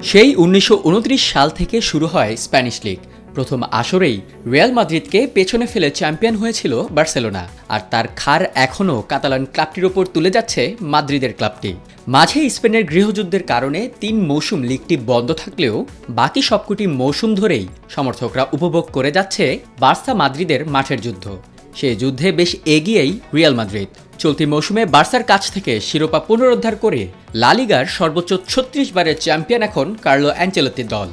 সেই ১৯২৯ সাল থেকে শুরু হয় স্প্যানিশ লিগ। প্রথম আসরেই রিয়াল মাদ্রিদকে পেছনে ফেলে চ্যাম্পিয়ন হয়েছিল বার্সেলোনা, আর তার খার এখনও কাতালান ক্লাবটির ওপর তুলে যাচ্ছে মাদ্রিদের ক্লাবটি। মাঝে স্পেনের গৃহযুদ্ধের কারণে ৩ মৌসুম লিগটি বন্ধ থাকলেও বাকি সবকটি মৌসুম ধরেই সমর্থকরা উপভোগ করে যাচ্ছে বার্সা মাদ্রিদের মাঠের যুদ্ধ। সেই যুদ্ধে বেশ এগিয়েই রিয়াল মাদ্রিদ। চলতি মৌসুমে বার্সার কাছ থেকে শিরোপা পুনরুদ্ধার করে লা লিগার সর্বোচ্চ ৩৬ বারের চ্যাম্পিয়ন এখন কার্লো অ্যানচেলত্তির দল।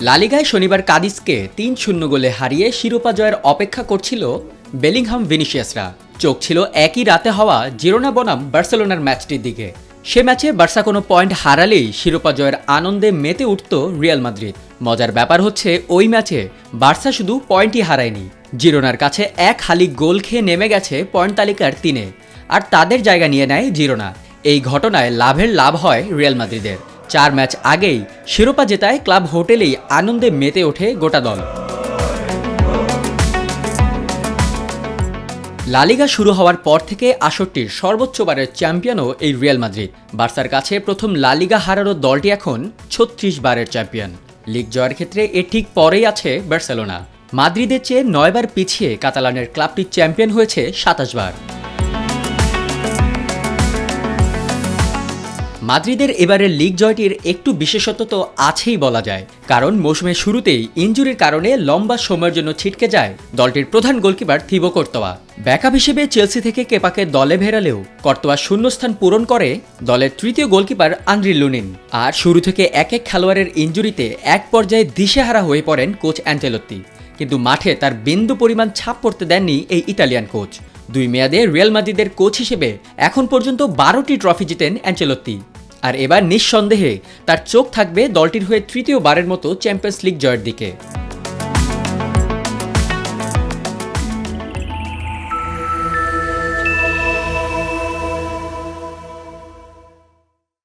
লা লিগায় শনিবার কাদিসকে ৩-০ গোলে হারিয়ে শিরোপা জয়ের অপেক্ষা করছিল বেলিংহাম ভিনিসিয়াসরা। চোখ ছিল একই রাতে হওয়া জিরোনা বনাম বার্সেলোনার ম্যাচটির দিকে। সে ম্যাচে বার্সা কোনো পয়েন্ট হারালেই শিরোপা জয়ের আনন্দে মেতে উঠত রিয়াল মাদ্রিদ। মজার ব্যাপার হচ্ছে, ওই ম্যাচে বার্সা শুধু পয়েন্টই হারায়নি, জিরোনার কাছে এক হালি গোল খেয়ে নেমে গেছে পয়েন্ট তালিকার ৩-এ, আর তাদের জায়গা নিয়ে নেয় জিরোনা। এই ঘটনায় লাভের লাভ হয় রিয়াল মাদ্রিদের। ৪ ম্যাচ আগেই শিরোপা জেতায় ক্লাব হোটেলেই আনন্দে মেতে ওঠে গোটা দল। লা লিগা শুরু হওয়ার পর থেকে আসরটির সর্বোচ্চ বারের চ্যাম্পিয়নও এই রিয়াল মাদ্রিদ। বার্সার কাছে প্রথম লা লিগা হারানো দলটি এখন ৩৬ বারের চ্যাম্পিয়ন। লিগ জয়ের ক্ষেত্রে এর ঠিক পরেই আছে বার্সেলোনা। মাদ্রিদের চেয়ে ৯ বার পিছিয়ে কাতালানের ক্লাবটি চ্যাম্পিয়ন হয়েছে ২৭ বার। মাদ্রিদের এবারের লিগ জয়টির একটু বিশেষত্ব তো আছেই বলা যায়, কারণ মৌসুমের শুরুতেই ইনজুরির কারণে লম্বা সময়ের জন্য ছিটকে যায় দলটির প্রধান গোলকিপার থিবো কর্তোয়া। ব্যাকআপ হিসেবে চেলসি থেকে কেপাকে দলে ভেড়ালেও কর্তোয়া শূন্যস্থান পূরণ করে দলের তৃতীয় গোলকিপার আন্দ্রি লুনিন। আর শুরু থেকে এক এক খেলোয়াড়ের ইনজুরিতে এক পর্যায়ে দিশেহারা হয়ে পড়েন কোচ অ্যানচেলত্তি, কিন্তু মাঠে তার বিন্দু পরিমাণ ছাপ পড়তে দেননি এই ইতালিয়ান কোচ। ২ মেয়াদে রিয়াল মাদ্রিদের কোচ হিসেবে এখন পর্যন্ত ১২টি ট্রফি জিতেন অ্যানচেলত্তি, আর এবার নিঃসন্দেহে তার চোখ থাকবে দলটির হয়ে তৃতীয়বারের মতো চ্যাম্পিয়ন্স লিগ জয়ের দিকে।